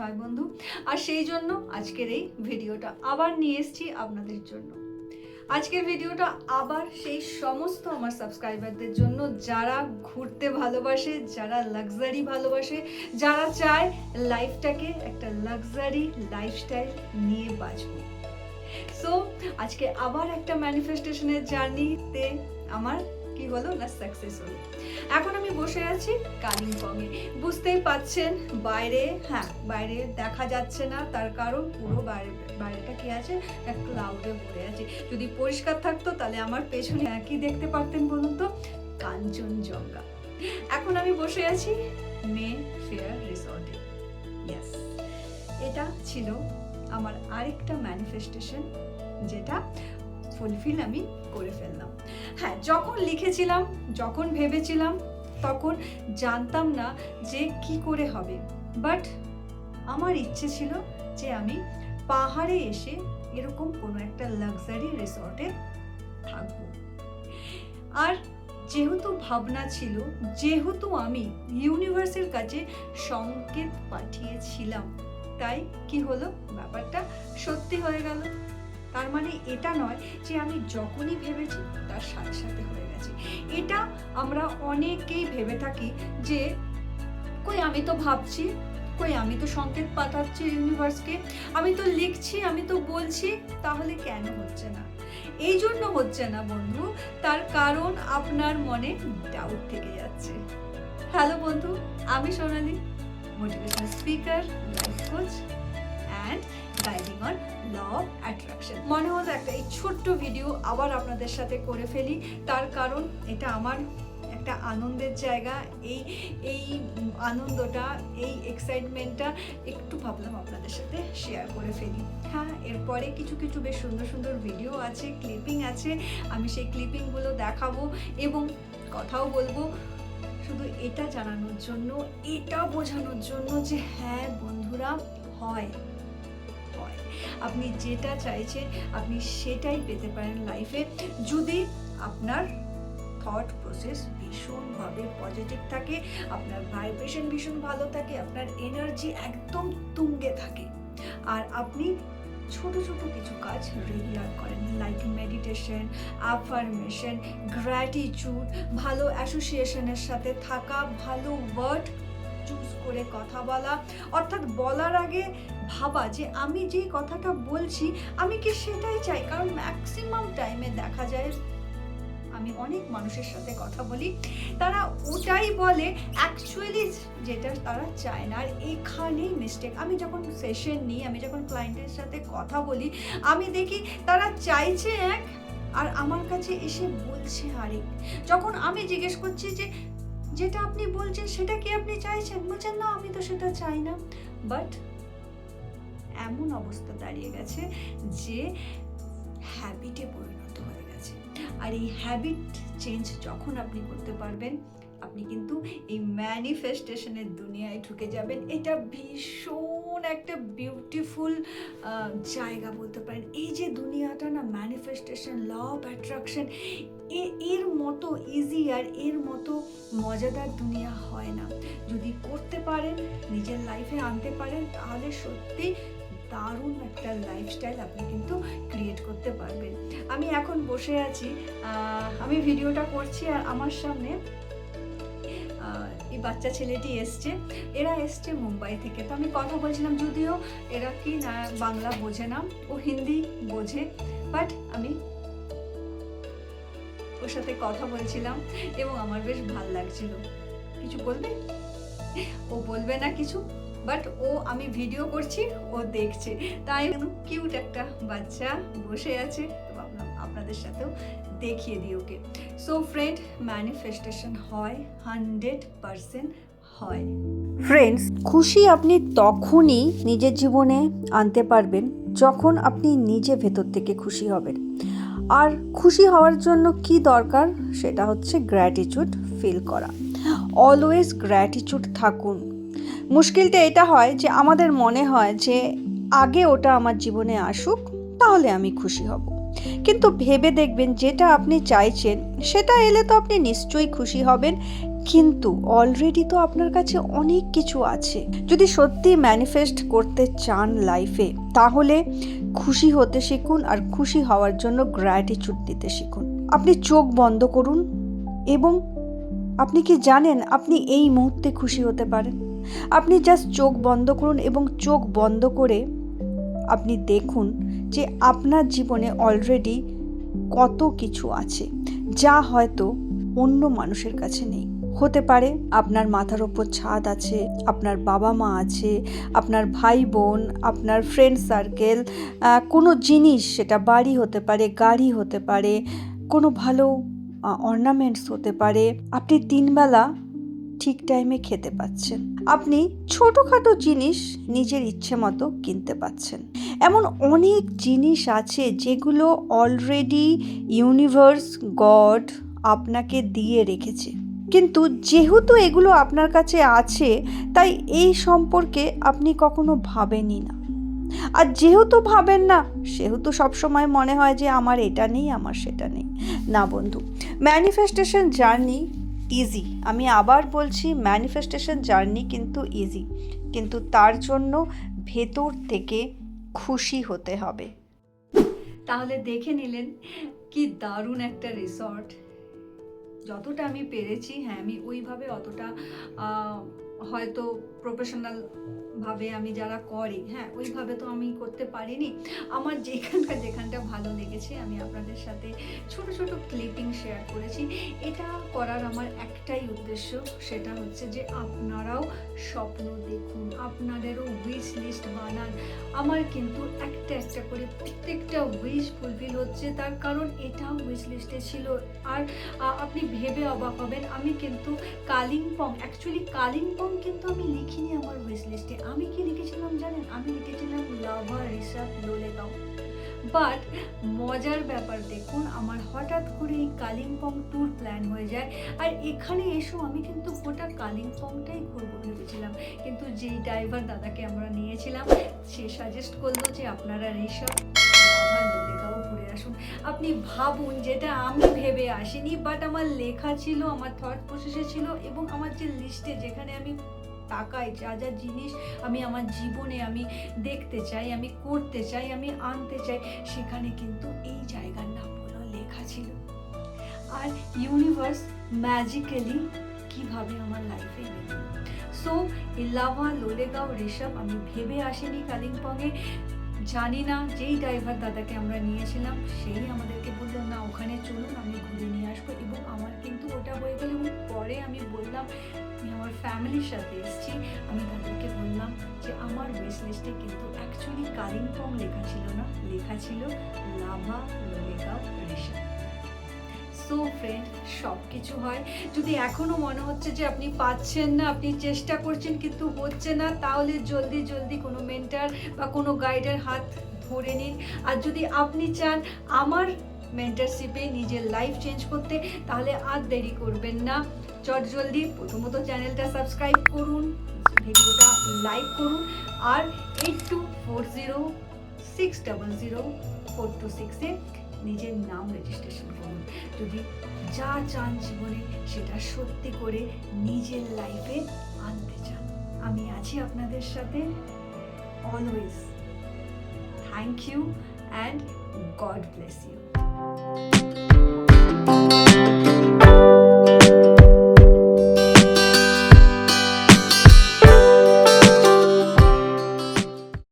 হয় বন্ধু। আর সেই জন্য আজকের এই ভিডিওটা আবার নিয়ে এসেছি আপনাদের জন্য। আজকের ভিডিওটা আবার সেই সমস্ত আমার সাবস্ক্রাইবারদের জন্য যারা ঘুরতে ভালোবাসে, যারা লাক্সারি ভালোবাসে, যারা চায় লাইফটাকে একটা লাক্সারি লাইফস্টাইল নিয়ে বাঁচবো। সো আজকে আবার একটা ম্যানিফেস্টেশনের জার্নিতে আমার কি হলো না সাকসেস হলো। এখন আমি বসে আছি কালিম্পংয়ে। বুঝতেই পাচ্ছেন বাইরে দেখা যাচ্ছে না, তার কারণ পুরো বাইরেটা কি আছে, ক্লাউডে ভরে আছে। যদি পরিষ্কার থাকতো তাহলে আমার পেছনে কি দেখতে পারতেন বলুন তো, কাঞ্চনজঙ্ঘা। এখন আমি বসে আছি মেফেয়ার রিসর্টে। ইয়েস, এটা ছিল আমার আরেকটা ম্যানিফেস্টেশন, যেটা ফুলফিল আমি করে ফেললাম। হ্যাঁ, যখন লিখেছিলাম, যখন ভেবেছিলাম, তখন জানতাম না যে কি করে হবে, বাট আমার ইচ্ছে ছিল যে আমি পাহাড়ে এসে এরকম কোনো একটা লাক্সারি রিসর্টে থাকবো। আর যেহেতু ভাবনা ছিল, যেহেতু আমি ইউনিভার্সের কাছে সংকেত পাঠিয়েছিলাম, তাই কি হলো, ব্যাপারটা সত্যি হয়ে গেল। তার মানে এটা নয় যে আমি যখনই ভেবেছি তার সাথে সাথে হয়ে গেছে। এটা আমরা অনেকেই ভেবে থাকি যে কই আমি তো ভাবছি, কই আমি তো সংকেত পাঠাচ্ছি ইউনিভার্সকে, আমি তো লিখছি, আমি তো বলছি, তাহলে কেন হচ্ছে না? এই জন্য হচ্ছে না বন্ধু, তার কারণ আপনার মনে ডাউট থেকে যাচ্ছে। হ্যালো বন্ধু, আমি সোনালি, motivational speaker, life coach and guiding on law of attraction. মনে হলো একটা এই ছোট্ট ভিডিও আবার আপনাদের সাথে করে ফেলি, তার কারণ এটা আমার একটা আনন্দের জায়গা। এই আনন্দটা, এই এক্সাইটমেন্টটা একটু ভাবলাম আপনাদের সাথে শেয়ার করে ফেলি। হ্যাঁ, এরপরে কিছু কিছু বেশ সুন্দর সুন্দর ভিডিও আছে, ক্লিপিং আছে, আমি সেই ক্লিপিংগুলো দেখাবো এবং কথাও বলবো, শুধু এটা জানানোর জন্য, এটা বোঝানোর জন্য যে হ্যাঁ বন্ধুরা, হয়, আপনি যেটা চাইছেন আপনি সেটাই পেতে পারেন লাইফে, যদি আপনার থট প্রসেস ভীষণভাবে পজিটিভ থাকে, আপনার ভাইব্রেশন ভীষণ ভালো থাকে, আপনার এনার্জি একদম তুঙ্গে থাকে, আর আপনি ছোট ছোট কিছু কাজ রেগুলার করেন, লাইক মেডিটেশন, অ্যাফার্মেশন, গ্র্যাটিটিউড, ভালো অ্যাসোসিয়েশনের সাথে থাকা, ভালো ওয়ার্ড চুজ করে কথা বলা, অর্থাৎ বলার আগে ভাবা যে আমি যে কথাটা বলছি আমি কি সেটাই চাই। কারণ ম্যাক্সিমাম টাইমে দেখা যায়, আমি অনেক মানুষের সাথে কথা বলি, তারা ওটাই বলে অ্যাকচুয়ালি যেটা তারা চায় না। আর এখানেই মিস্টেক। আমি যখন সেশন নিই, আমি যখন ক্লায়েন্টের সাথে কথা বলি, আমি দেখি তারা চাইছে এক, আর আমার কাছে এসে বলছে আরেক। যখন আমি জিজ্ঞেস করছি যে যেটা আপনি বলছেন সেটা কি আপনি চাইছেন, বলছেন না আমি তো সেটা চাই না। বাট এমন অবস্থা দাঁড়িয়ে গেছে যে হ্যাবিটে পরিণত হয়ে গেছে। আর এই হ্যাবিট চেঞ্জ যখন আপনি করতে পারবেন, আপনি কিন্তু এই ম্যানিফেস্টেশনের দুনিয়ায় ঢুকে যাবেন। এটা ভীষণ একটা বিউটিফুল জায়গা বলতে পারেন। এই যে দুনিয়াটা না, ম্যানিফেস্টেশন, ল অফ অ্যাট্রাকশন, এর মতো ইজি আর এর মতো মজাদার দুনিয়া হয় না। যদি করতে পারেন, নিজের লাইফে আনতে পারেন, তাহলে সত্যি দারুণ একটা লাইফস্টাইল আপনি কিন্তু ক্রিয়েট করতে পারবেন। আমি এখন বসে আছি, আমি ভিডিওটা করছি, আর আমার সামনে এই বাচ্চা ছেলেটি এসছে। এরা এসছে মুম্বাই থেকে। তো আমি কথা বলছিলাম, যদিও এরা কি না বাংলা বোঝে না, ও হিন্দি বোঝে, বাট আমি ওর সাথে কথা বলছিলাম এবং আমার বেশ ভাল লাগছিল। কিছু বলবে? ও বলবে না কিছু, বাট আমি ভিডিও করছি, ও দেখছে, তাই কিউট একটা বাচ্চা বসে আছে। তো ভাবলাম আপনাদের সাথেও দেখিয়ে দিই ওকে। সো ফ্রেন্ড, ম্যানিফেস্টেশন হয়, 100% হয়। ফ্রেন্ডস, খুশি আপনি তখনই নিজের জীবনে আনতে পারবেন যখন আপনি নিজে ভেতর থেকে খুশি হবেন। আর খুশি হওয়ার জন্য কি দরকার, সেটা হচ্ছে গ্র্যাটিটিউড ফিল করা। অলওয়েজ গ্র্যাটিটিউড থাকুন। মুশকিলটা এটা হয় যে আমাদের মনে হয় যে আগে ওটা আমার জীবনে আসুক, তাহলে আমি খুশি হব। কিন্তু ভেবে দেখবেন যেটা আপনি চাইছেন সেটা এলে তো আপনি নিশ্চয়ই খুশি হবেন, কিন্তু অলরেডি তো আপনার কাছে অনেক কিছু আছে। যদি সত্যি ম্যানিফেস্ট করতে চান লাইফে, তাহলে খুশি হতে শিখুন আর খুশি হওয়ার জন্য গ্র্যাটিটিউড দিতে শিখুন। আপনি চোখ বন্ধ করুন এবং আপনি কি জানেন আপনি এই মুহূর্তে খুশি হতে পারেন? আপনি জাস্ট চোখ বন্ধ করুন এবং চোখ বন্ধ করে আপনি দেখুন যে আপনার জীবনে অলরেডি কত কিছু আছে যা হয়তো অন্য মানুষের কাছে নেই। হতে পারে আপনার মাথার ওপর ছাদ আছে, আপনার বাবা মা আছে, আপনার ভাই বোন, আপনার ফ্রেন্ড সার্কেল, কোনো জিনিস, সেটা বাড়ি হতে পারে, গাড়ি হতে পারে, কোনো ভালো অর্নামেন্টস হতে পারে, আপনি 3 বেলা ঠিক টাইমে খেতে পাচ্ছেন, আপনি ছোটোখাটো জিনিস নিজের ইচ্ছে মতো কিনতে পাচ্ছেন। এমন অনেক জিনিস আছে যেগুলো অলরেডি ইউনিভার্স, গড আপনাকে দিয়ে রেখেছে, কিন্তু যেহেতু এগুলো আপনার কাছে আছে তাই এই সম্পর্কে আপনি কখনো ভাবেনই না। আর যেহেতু ভাবেন না, সেহেতু সবসময় মনে হয় যে আমার এটা নেই, আমার সেটা নেই। না বন্ধু, ম্যানিফেস্টেশন জার্নি ইজি, আমি আবার বলছি ম্যানিফেস্টেশন জার্নি কিন্তু ইজি, কিন্তু তার জন্য ভেতর থেকে খুশি হতে হবে। তাহলে দেখে নিলেন কি দারুণ একটা রিসর্ট। যতটা আমি পেরেছি, হ্যাঁ, আমি ওইভাবে অতটা হয়তো প্রফেশনাল ভাবে আমি যারা করে, হ্যাঁ, ওইভাবে তো আমি করতে পারিনি। আমার যেখানটা ভালো লেগেছে আমি আপনাদের সাথে ছোট ছোট ক্লিপিং শেয়ার করেছি। এটা করার আমার একটাই উদ্দেশ্য, সেটা হচ্ছে যে আপনারাও স্বপ্ন দেখুন, আপনাদেরও উইশ লিস্ট বানান। আমার কিন্তু একটা একটা করে প্রত্যেকটা উইশ ফুলফিল হচ্ছে, তার কারণ এটাও উইশ লিস্টে ছিল। আর আপনি ভেবে অবাক হবেন, আমি কিন্তু কালিম্পং কিন্তু আমি লিখিনি আমার উইশ লিস্টে। আমি কি লিখেছিলাম জানেন? আমি লিখেছিলাম লাভা, রিসার্ভ, লোলেগাঁও। বাট মজার ব্যাপার দেখুন, আমার হঠাৎ করে এই কালিম্পং ট্যুর প্ল্যান হয়ে যায়, আর এখানে এসেও আমি কিন্তু গোটা কালিম্পংটাই ঘুরবো ভেবেছিলাম। কিন্তু যেই ড্রাইভার দাদাকে আমরা নিয়েছিলাম, সে সাজেস্ট করলো যে আপনারা রিসার্ভ, লাভা, লোলেগাঁও ঘুরে আসুন। আপনি ভাবুন, যেটা আমি ভেবে আসিনি, বাট আমার লেখা ছিল, আমার থট প্রসেসে ছিল, এবং আমার যে লিস্টে যেখানে আমি তাকাই যা যা জিনিস আমি আমার জীবনে আমি দেখতে চাই, আমি করতে চাই, আমি আনতে চাই, সেখানে কিন্তু এই জায়গার নামগুলো লেখা ছিল। আর ইউনিভার্স ম্যাজিক্যালি কিভাবে আমার লাইফে এনে দিল। সো এই লাভা, লোলেগাঁও, ঋষভ আমি ভেবে আসিনি কালিম্পংয়ে। জানি না, যেই ড্রাইভার দাদাকে আমরা নিয়েছিলাম সেই আমাদেরকে বললো না ওখানে চলুন, আমি ঘুরে নিয়ে আসবো। এবং আমার কিন্তু ওটা হয়ে গেল, এবং পরে আমি বললাম, আমি আমার ফ্যামিলির সাথে এসেছি, আমি তাদেরকে বললাম যে আমার উইশ লিস্টে কিন্তু অ্যাকচুয়ালি কালিম্পং লেখা ছিল না, লেখা ছিল lava, Lolegaon, Rishabh. So friend, সব কিছু হয়। যদি এখনও মনে হচ্ছে যে আপনি পাচ্ছেন না, আপনি চেষ্টা করছেন কিন্তু হচ্ছে না, তাহলে জলদি কোনো মেন্টার বা কোনো গাইডের হাত ধরে নিন। আর যদি আপনি চান আমার মেন্টারশিপে নিজের লাইফ চেঞ্জ করতে, তাহলে আর দেরি করবেন না, জলদি প্রথমত চ্যানেলটা সাবস্ক্রাইব করুন, ভিডিওটা লাইক করুন, আর 8240600426-এ নিজের নাম রেজিস্ট্রেশন করুন। যদি যা চান জীবনে সেটা সত্যি করে নিজের লাইফে আনতে চান, আমি আছি আপনাদের সাথে always. Thank you and God bless you.